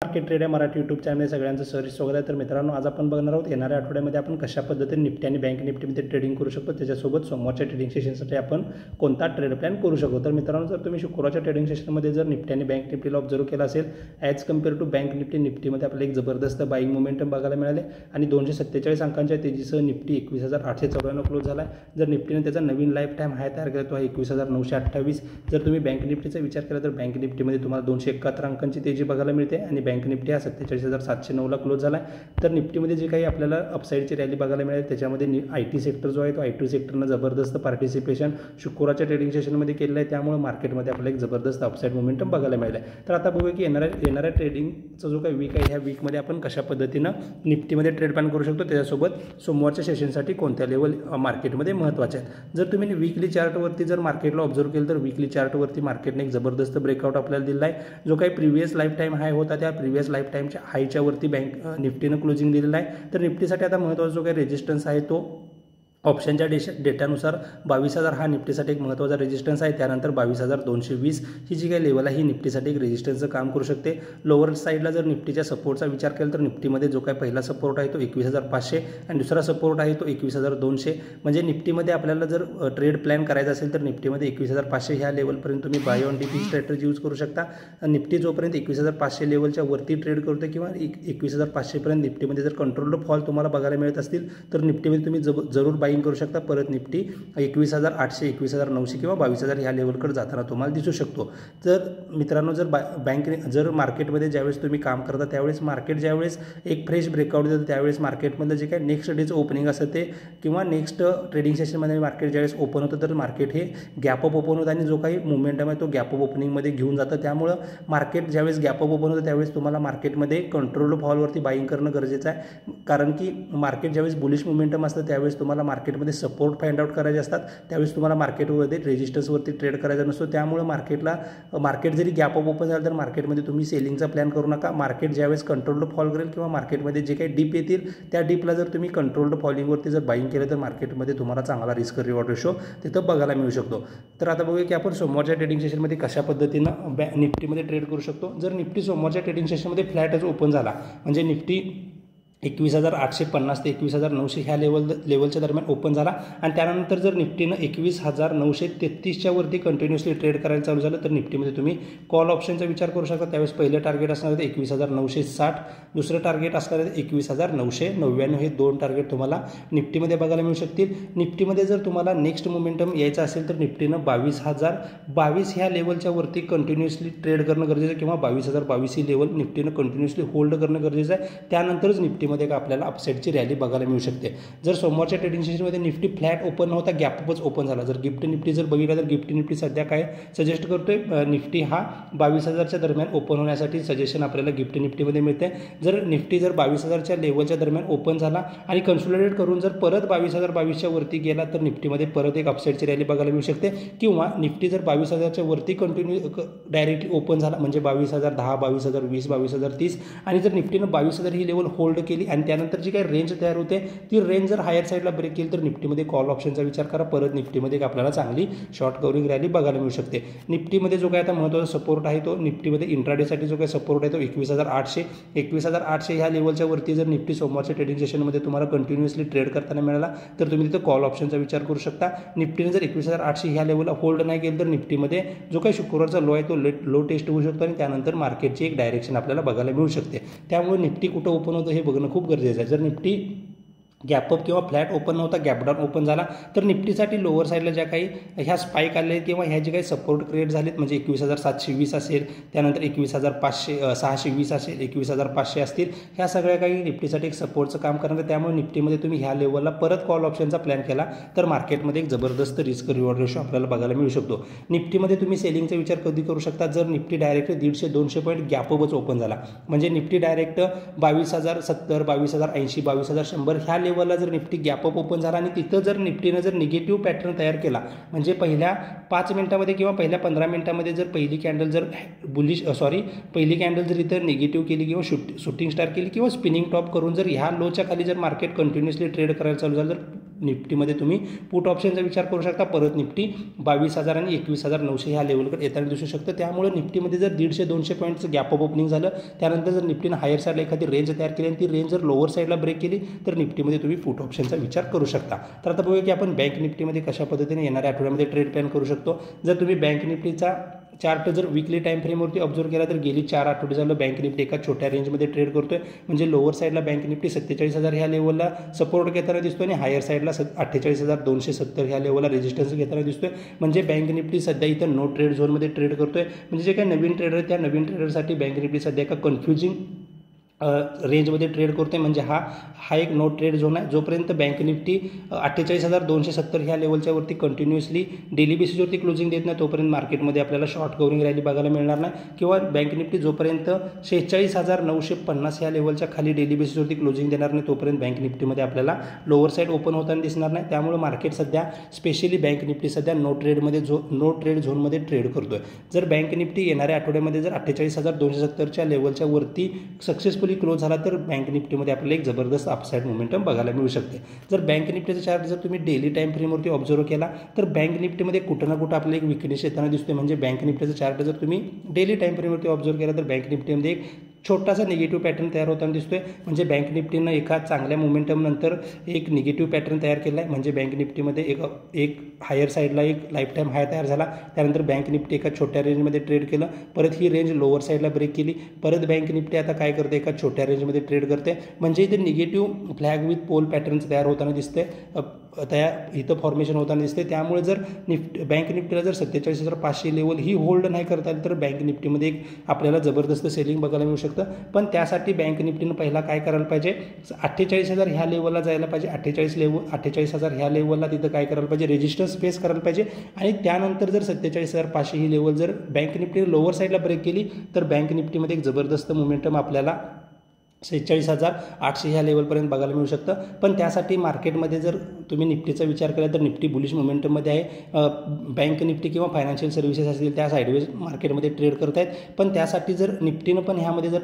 Market trade या Marathi YouTube channel सगळ्यांचं स्वागत आहे। तर मित्रांनो, आज आपण बघणार आहोत येणाऱ्या आठवड्यामध्ये आपण कशा पद्धतीने निफ्टी आणि बँक निफ्टीमध्ये ट्रेडिंग करू शकतो, त्याच्यासोबत सोमवारच्या ट्रेडिंग सेशनसाठी आपण कोणता ट्रेड प्लॅन करू शकतो। तर मित्रांनो, जर तुम्ही शुक्रवारच्या ट्रेडिंग सेशनमध्ये जर निफ्टी आणि बँक निफ्टीला ऑब्झर्व केला असेल, ॲज कम्पेअर टू बँक निफ्टीमध्ये आपल्याला एक जबरदस्त बाईंग मोमेंटम बघायला मिळाले आणि 247 अंकांच्या तेजीसह निफ्टी 21,894 क्लोज झाला आहे। जर निफ्टीने त्याचा नवीन लाईफ टाईम हाय तयार केला तो 21,928। जर तुम्ही बँक निफ्टीचा विचार केला तर बँक निफ्टीमध्ये तुम्हाला 271 अंकांची तेजी बघायला मिळते आणि बँक निफ्टी हा 47,709 क्लोज झाला आहे। तर निफ्टीमध्ये जे काही आपल्याला अपसाईडची रॅली बघायला मिळाली त्याच्यामध्ये IT सेक्टर जो आहे तो IT सेक्टरनं जबरदस्त पार्टिसिपेशन शुक्रवारच्या ट्रेडिंग सेशनमध्ये केलेलं आहे, त्यामुळे मार्केटमध्ये आपल्याला एक जबरदस्त अपसाईड मोमेंटम बघायला मिळालं आहे। तर आता बघूया की येणाऱ्या ट्रेडिंगचा जो काही वीक आहे ह्या वीकमध्ये आपण कशा पद्धतीनं निफ्टीमध्ये ट्रेड प्लॅन करू शकतो, त्याच्यासोबत सोमवारच्या सेशनसाठी कोणत्या लेवल मार्केटमध्ये महत्त्वाचे आहेत। जर तुम्ही वीकली चार्टवरती जर मार्केटला ऑब्झर्व केलं तर वीकली चार्टवरती मार्केटने एक जबरदस्त ब्रेकआउट आपल्याला दिला आहे। जो काही प्रिव्हियस लाईफ टाईम हाय होता त्या प्रिव्हियस लाईफ टाईमच्या हायच्या वरती बँक निफ्टीनं क्लोजिंग दिलेलं आहे। तर निफ्टीसाठी आता महत्त्वाचा जो काही रेजिस्टन्स आहे तो ऑप्शनच्या डेटानुसार 22,000 हा निफ्टीसाठी एक महत्त्वाचा रेजिस्टन्स आहे। त्यानंतर 22,220 ही जी काही लेवल आहे ही निफ्टीसाठी एक रेजिस्टन्सचं काम करू शकते। लोअर साईडला जर निफ्टीच्या सपोर्टचा विचार केला तर निफ्टीमध्ये जो काही पहिला सपोर्ट आहे तो 21,500 आणि दुसरा सपोर्ट आहे तो 21,200। म्हणजे निफ्टीमध्ये आपल्याला जर ट्रेड प्लॅन करायचा असेल तर निफ्टीमध्ये 21,500 ह्या लेवलपर्यंत तुम्ही buy on dip strategy use करू शकता। निफ्टी जोपर्यंत 21,500 लेवलच्या वरती ट्रेड करते किंवा 21,500 पर्यंत निफ्टीमध्ये जर कंट्रोल्ड फॉल तुम्हाला बघायला मिळत असतील तर निफ्टीमध्ये तुम्ही जरूर बाईंग करू शकता। परत निफ्टी 21,800 21,900 किंवा 22,000 ह्या लेवलकडे जाताना तुम्हाला दिसू शकतो। तर मित्रांनो, जर मार्केटमध्ये ज्यावेळेस तुम्ही काम करता त्यावेळेस मार्केट ज्यावेळेस एक फ्रेश ब्रेकआउट देतं त्यावेळेस मार्केटमधलं जे काही नेक्स्ट डेचं ओपनिंग असतं ते किंवा नेक्स्ट ट्रेडिंग सेशनमध्ये मार्केट ज्यावेळेस ओपन होतं तर मार्केट हे गॅप अप ओपन होतं आणि जो काही मोमेंटम आहे तो गॅप अप ओपनिंगमध्ये घेऊन जातं। त्यामुळं मार्केट ज्यावेळेस गॅप अप ओपन होतं त्यावेळेस तुम्हाला मार्केटमध्ये कंट्रोल्ड फॉलवरती बाईंग करणं गरजेचं आहे, कारण की मार्केट ज्यावेळेस बुलिश मोमेंटम असतं त्यावेळेस तुम्हाला मार्केटमध्ये सपोर्ट फाइंड आउट करायचे असतात, त्यावेळेस तुम्हाला मार्केटमध्ये रेजिस्टन्सवरती ट्रेड करायचा नसतो। त्यामुळे मार्केट जरी गॅप अप ओपन झालं तर मार्केटमध्ये तुम्ही सेलिंगचा प्लॅन करू नका। मार्केट ज्यावेळेस कंट्रोल्ड फॉल करेल किंवा मार्केटमध्ये जे काही डिप येतील त्या डिपला जर तुम्ही कंट्रोल्ड फॉलिंगवरती जर बाईंग केलं तर मार्केटमध्ये तुम्हाला चांगला रिस्क रिवॉर्ड रेशो तिथं बघायला मिळू शकतो। तर आता बघूया की आपण सोमवारच्या ट्रेडिंग सेशनमध्ये कशा पद्धतीनं निफ्टीमध्ये ट्रेड करू शकतो। जर निफ्टी सोमवारच्या ट्रेडिंग सेशनमध्ये फ्लॅटच ओपन झाला म्हणजे निफ्टी 21,850 ते 21,900 ह्या लेवलच्या दरम्यान ओपन झाला आणि त्यानंतर जर निफ्टीनं 21,933च्या वरती कंटिन्युअसली ट्रेड करायला चालू झालं तर निफ्टीमध्ये तुम्ही कॉल ऑप्शनचा विचार करू शकता। त्यावेळेस पहिलं टार्गेट असणार आहे 21,960, दुसरं टार्गेट असणार आहे 21,999। हे दोन टार्गेट तुम्हाला निफ्टीमध्ये बघायला मिळू शकतील। निफ्टीमध्ये जर तुम्हाला नेक्स्ट मोमेंटम यायचं असेल तर निफ्टीनं 22,022 ह्या लेवलच्या वरती कंटिन्युअसली ट्रेड करणं गरजेचं आहे किंवा 22,022 ही लेवल निफ्टीनं कंटिन्युअसली होल्ड करणं गरजेचं आहे। त्यानंतरच निफ्टीमध्ये आपल्याला अपसाईडची रॅली बघायला मिळू शकते। जर सोमवारच्या ट्रेडिंग सेशनमध्ये निफ्टी फ्लॅट ओपन नव्हता, गॅपअपच ओपन झाला, जर गिफ्ट निफ्टी जर बघितला तर गिफ्ट निफ्टी सध्या काय सजेस्ट करतोय, निफ्टी हा 22,000च्या दरम्यान ओपन होण्यासाठी सजेशन आपल्याला गिफ्ट निफ्टीमध्ये मिळते। जर निफ्टी 22,000च्या लेवलच्या दरम्यान ओपन झाला आणि कन्सोलिडेट करून जर परत 22,022च्या वरती गेला तर निफ्टीमध्ये परत एक अपसाईडची रॅली बघायला मिळू शकते किंवा निफ्टी जर 22,000च्या वरती डायरेक्टली ओपन झाला म्हणजे 22,010 22,020 22,030 आणि जर निफ्टीनं 22,000 ही लेवल होल्ड केली आणि त्यानंतर जी काही रेंज तयार होते ती रेंज जर हायर साईडला ब्रेक केली तर निफ्टीमध्ये कॉल ऑप्शनचा विचार करा। परत निफ्टीमध्ये आपल्याला चांगली शॉर्ट कव्हरिंग रॅली बघायला मिळू शकते। निफ्टीमध्ये जो काही आता महत्त्वाचा सपोर्ट आहे तो निफ्टीमध्ये इंट्राडेसाठी जो काही सपोर्ट आहे तो 21,800 ह्या लेवलच्या वरती जर निफ्टी सोमवारच्या ट्रेडिंग सेशनमध्ये तुम्हाला कंटिन्युअसली ट्रेड करताना मिळाला तर तुम्ही तिथं कॉल ऑप्शनचा विचार करू शकता। निफ्टीने जर 21,800 ह्या लेवलला होल्ड नाही केलं तर निफ्टीमध्ये जो काही शुक्रवारचा लो आहे तो लो टेस्ट होऊ शकतो आणि त्यानंतर मार्केटची एक डायरेक्शन आपल्याला बघायला मिळू शकते। त्यामुळे निफ्टी कुठं ओपन होतं हे बघणं खूप गरजेचं आहे। जर निफ्टी गॅपअप किंवा फ्लॅट ओपन नव्हता, गॅपडाऊन ओपन झाला तर निफ्टीसाठी लोअर साईडला ज्या काही ह्या स्पाईक आले किंवा ह्या जे काही सपोर्ट क्रिएट झालेत म्हणजे 21,720 असेल, त्यानंतर 21,620 असेल, 21,500 असतील, ह्या सगळ्या काही निफ्टीसाठी एक सपोर्टचं काम करणार आहे। त्यामुळे निफ्टीमध्ये तुम्ही ह्या लेवलला परत कॉल ऑप्शनचा प्लॅन केला तर मार्केटमध्ये एक जबरदस्त रिस्क रिवॉर्ड रेशो आपल्याला बघायला मिळू शकतो। निफ्टीमध्ये तुम्ही सेलिंगचा विचार कधी करू शकता जर निफ्टी डायरेक्ट 150-200 पॉईंट गॅपअपच ओपन झाला म्हणजे निफ्टी डायरेक्ट 22,070 22,080 22,100 ह्या लेवलला जर निफ्टी गॅपअप ओपन झाला आणि तिथं जर निफ्टीनं जर निगेटिव्ह पॅटर्न तयार केला म्हणजे पहिल्या 5 मिनिटामध्ये किंवा पहिल्या 15 मिनिटामध्ये जर पहिली कॅन्डल जर इथं निगेटिव्ह केली किंवा शूटिंग स्टार केली किंवा स्पिनिंग टॉप करून जर ह्या लोच्या खाली जर मार्केट कंटिन्युअसली ट्रेड करायला चालू झालं तर निफ्टीमध्ये तुम्ही पुट ऑप्शनचा विचार करू शकता. परत निफ्टी 22,000 आणि 21,900 ह्या लेवलकडे येताना दिसू शकतं. त्यामुळे निफ्टीमध्ये जर 150-200 पॉईंटचं गॅप अप ओपनिंग झालं, त्यानंतर जर निफ्टीनं हायर साईडला एखादी रेंज तयार केली आणि ती रेंज जर लोअर साईडला ब्रेक केली तर निफ्टीमध्ये तुम्ही पुट ऑप्शनचा विचार करू शकता. तर आता बघूया की आपण बँक निफ्टीमध्ये कशा पद्धतीने येणाऱ्या आठवड्यामध्ये ट्रेड प्लॅन करू शकतो. जर तुम्ही बँक निफ्टीचा चार्ट जर वीकली टाइम फ्रेमवरती ऑब्झर्व केला तर गेली 4 आठवडे झालं बँक निफ्टी एका छोट्या रेंजमध्ये ट्रेड करतोय. म्हणजे लोअर साईडला बँक निफ्टी 47,000 ह्या लेवलला सपोर्ट घेताना दिसतोय आणि हायर साईडला 48,270 ह्या लेवलला रेजिस्टन्स घेताना दिसतोय. म्हणजे बँक निफ्टी सध्या इथं नो ट्रेड झोनमध्ये ट्रेड करतोय. म्हणजे जे काही नवीन ट्रेडर आहेत त्या नवीन ट्रेडरसाठी बँक निफ्टी सध्या एका कन्फ्युजिंग रेंजमध्ये ट्रेड करतोय. म्हणजे हा एक नो ट्रेड झोन आहे. जोपर्यंत बँक निफ्टी 48,270 ह्या लेवलच्या वरती कंटिन्युअसली डेली बेसिसवरती क्लोजिंग देत नाही तोपर्यंत मार्केटमध्ये आपल्याला शॉर्ट कव्हरिंग रॅली बघायला मिळणार नाही. किंवा बँक निफ्टी जोपर्यंत 46,950 ह्या लेवलच्या खाली डेली बेसिसवरती क्लोजिंग देणार नाही तोपर्यंत बँक निफ्टीमध्ये आपल्याला लोअर साईड ओपन होताना दिसणार नाही. त्यामुळे मार्केट सध्या स्पेशली बँक निफ्टी सध्या नो ट्रेड झोनमध्ये ट्रेड करतोय. जर बँक निफ्टी येणाऱ्या आठवड्यामध्ये जर 48,270च्या लेवलच्या वरती सक्सेसफुल क्लोज झाला तर बँक निफ्टीमध्ये आपल्याला एक जबरदस्त अपसाईड मोमेंटम बघायला मिळू शकते. जर बँक निफ्टीचा चार्ट जर तुम्ही डेली टाइम फ्रेमवरती ऑब्झर्व केला तर बँक निफ्टीमध्ये कुठं ना कुठं आपल्याला एक विकनेस येताना दिसतोय. म्हणजे बँक निफ्टीचा चार्ट जर तुम्ही डेली टाइम फ्रेमवरती ऑब्झर्व केला तर बँक निफ्टीमध्ये एक छोटासा निगेटिव्ह पॅटर्न तयार होताना दिसतोय. म्हणजे बँक निफ्टीनं एका चांगल्या मोमेंटम नंतर एक निगेटिव्ह पॅटर्न तयार केला आहे. म्हणजे बँक निफ्टीमध्ये एक हायर साईडला एक लाईफ टाईम हाय तयार झाला. त्यानंतर बँक निफ्टी एका छोट्या रेंजमध्ये ट्रेड केलं. परत ही रेंज लोअर साईडला ब्रेक केली. परत बँक निफ्टी आता काय करते एका छोट्या रेंजमध्ये ट्रेड करते. म्हणजे इथे negative flag with pole patterns तयार होताना दिसते इथं फॉर्मेशन होताना दिसते. त्यामुळे जर बँक निफ्टीला जर 47,500 लेवल ही होल्ड नाही करता आली तर बँक निफ्टीमध्ये एक आपल्याला जबरदस्त सेलिंग बघायला मिळू शकतं. पण त्यासाठी बँक निफ्टीनं पहिला काय करायला पाहिजे 48,000 ह्या लेवलला जायला पाहिजे. 48,000 ह्या लेवलला तिथं काय करायला पाहिजे रेजिस्टन्स फेस करायला पाहिजे. आणि त्यानंतर जर 47,500 ही लेवल जर बँक निफ्टी लोअर साईडला ब्रेक केली तर बँक निफ्टीमध्ये एक जबरदस्त मोमेंटम आपल्याला 46,800 ह्या लेवलपर्यंत बघायला मिळू शकतं. पण त्यासाठी मार्केटमध्ये जर तुम्ही निफ्टीचा विचार केला तर निफ्टी बुलिश मोमेंटममध्ये आहे. बँक निफ्टी किंवा फायनान्शियल सर्व्हिसेस असतील त्या साईडवेज मार्केटमध्ये ट्रेड करत आहेत. पण त्यासाठी जर निफ्टीनं पण ह्यामध्ये जर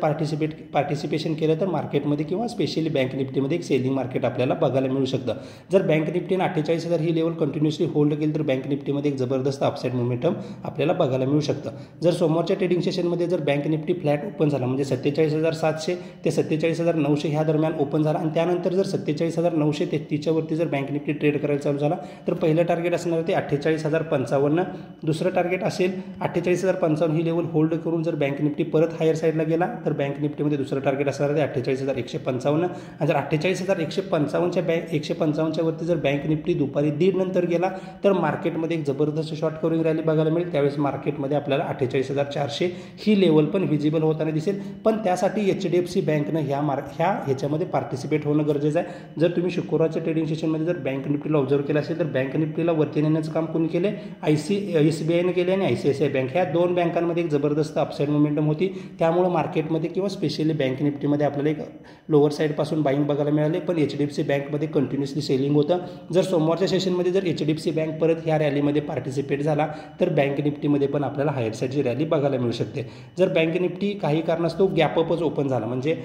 पार्टिसिपेशन केलं तर मार्केटमध्ये किंवा स्पेशली बँक निफ्टीमध्ये एक सेलिंग मार्केट आपल्याला बघायला मिळू शकतं. जर बँक निफ्टीनं 48,000 ही लेवल कंटिन्युअसली होल्ड केली तर बँक निफ्टीमध्ये एक जबरदस्त अपसाईड मोमेंटम आपल्याला बघायला मिळू शकतं. जर सोमवारच्या ट्रेडिंग सेशनमध्ये जर बँक निफ्टी फ्लॅट ओपन झाला म्हणजे 47,700 ते 47,900 ह्या दरम्यान ओपन झाला आणि त्यानंतर जर 47,933च्या वरती जर बँक निफ्टी ट्रेड करायला चालू झाला तर पहिलं टार्गेट असणार ते 48,055. दुसरं टार्गेट असेल 48,055 ही लेवल होल्ड करून जर बँक निफ्टी परत हायर साईडला गेला तर बँक निफ्टीमध्ये दुसरं टार्गेट असणार ते 48,155. आणि जर 48,155च्या वरती जर बँक निफ्टी दुपारी 1:30 नंतर गेला तर मार्केटमध्ये एक जबरदस्त शॉर्ट कव्हरिंग रॅली बघायला मिळेल. त्यावेळेस मार्केटमध्ये आपल्याला 48,400 ही लेवल पण व्हिजिबल होताना दिसेल. पण त्यासाठी HDFC बँकनं ह्याच्यामध्ये पार्टिसिपेट होणं गरजेचं आहे. जर तुम्ही शुक्रवारच्या ट्रेडिंग सेशनमध्ये जर बँक निफ्टीला ऑब्झर्व केला असेल तर बँक निफ्टीला वरती नेण्याचं काम कोणी केले SBIनं केले आणि ICICI बँक ह्या दोन बँकांमध्ये एक जबरदस्त अपसाईड मोमेंटम होती. त्यामुळे मार्केटमध्ये किंवा स्पेशली बँक निफ्टीमध्ये आपल्याला एक लोअर साईडपासून बाईंग बघायला मिळाले. पण HDFC बँकमध्ये कंटिन्युअसली सेलिंग होतं. जर सोमवारच्या सेशनमध्ये जर HDFC बँक परत ह्या रॅलीमध्ये पार्टिसिपेट झाला तर बँक निफ्टीमध्ये पण आपल्याला हायर साईडची रॅली बघायला मिळू शकते. जर बँक निफ्टी काही कारणास्तव गॅपअपच ओपन झाला म्हणजे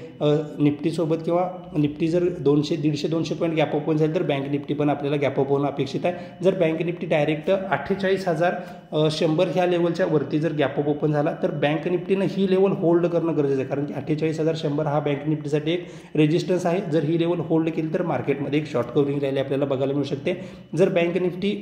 निफ्टीसोबत किंवा निफ्टी जर 150-200 पॉईंट गॅप ओपन झाले तर बँक निफ्टी पण आपल्याला गॅप अप होणं अपेक्षित आहे. जर बँक निफ्टी डायरेक्ट 48,100 ह्या लेवलच्या वरती जर गॅप अप ओपन झाला तर बँक निफ्टीनं ही लेवल होल्ड करणं गरजेचं आहे. कारण की 48,100 हा बँक निफ्टीसाठी एक रेजिस्टन्स आहे. जर ही लेवल होल्ड केली तर मार्केटमध्ये एक शॉर्ट कव्हरिंग रॅली आपल्याला बघायला मिळू शकते. जर बँक निफ्टी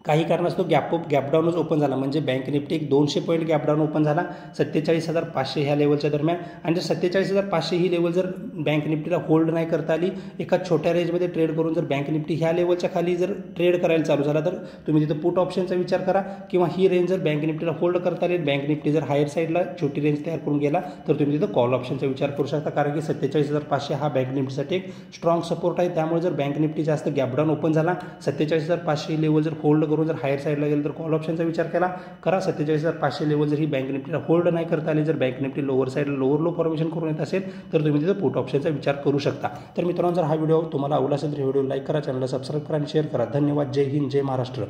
काही कारणास्तव गॅपडाऊनच ओपन झाला म्हणजे बँक निफ्टी एक 200 पॉईंट गॅपडाऊन ओपन झाला 47,500 ह्या लेवलच्या दरम्यान. आणि जर 47,500 ही लेवल जर बँक निफ्टीला होल्ड नाही करता आली एका छोट्या रेंजमध्ये ट्रेड करून जर बँक निफ्टी ह्या लेवलच्या खाली जर ट्रेड करायला चालू झाला तर तुम्ही तिथं पुट ऑप्शनचा विचार करा. किंवा ही रेंज जर बँक निफ्टीला होल्ड करता आली बँक निफ्टी जर हायर साईडला छोटी रेंज तयार करून गेला तर तुम्ही तिथं कॉल ऑप्शनचा विचार करू शकता. कारण की 47,500 हा बँक निफ्टीसाठी एक स्ट्रॉंग सपोर्ट आहे. त्यामुळे जर बँक निफ्टी जास्त गॅपडाऊन ओपन झाला 47,500 ही लेवल जर होल्ड करून जर हायर साईडला गेलं तर कॉल ऑप्शनचा विचार करा. 47,500 लेवल जर ही बँक निफ्टीला होल्ड नाही करता आली जर बँक निफ्टी लोअर साईडला लोअर लो फॉर्मेशन करून येत असेल तर तुम्ही तिथं पुट ऑप्शनचा विचार करू शकता. तर मित्रांनो जर हा व्हिडिओ तुम्हाला आवडला असेल तर व्हिडिओ लाईक करा, चॅनलला सबस्क्राईब करा आणि शेअर करा. धन्यवाद. जय हिंद, जय महाराष्ट्र.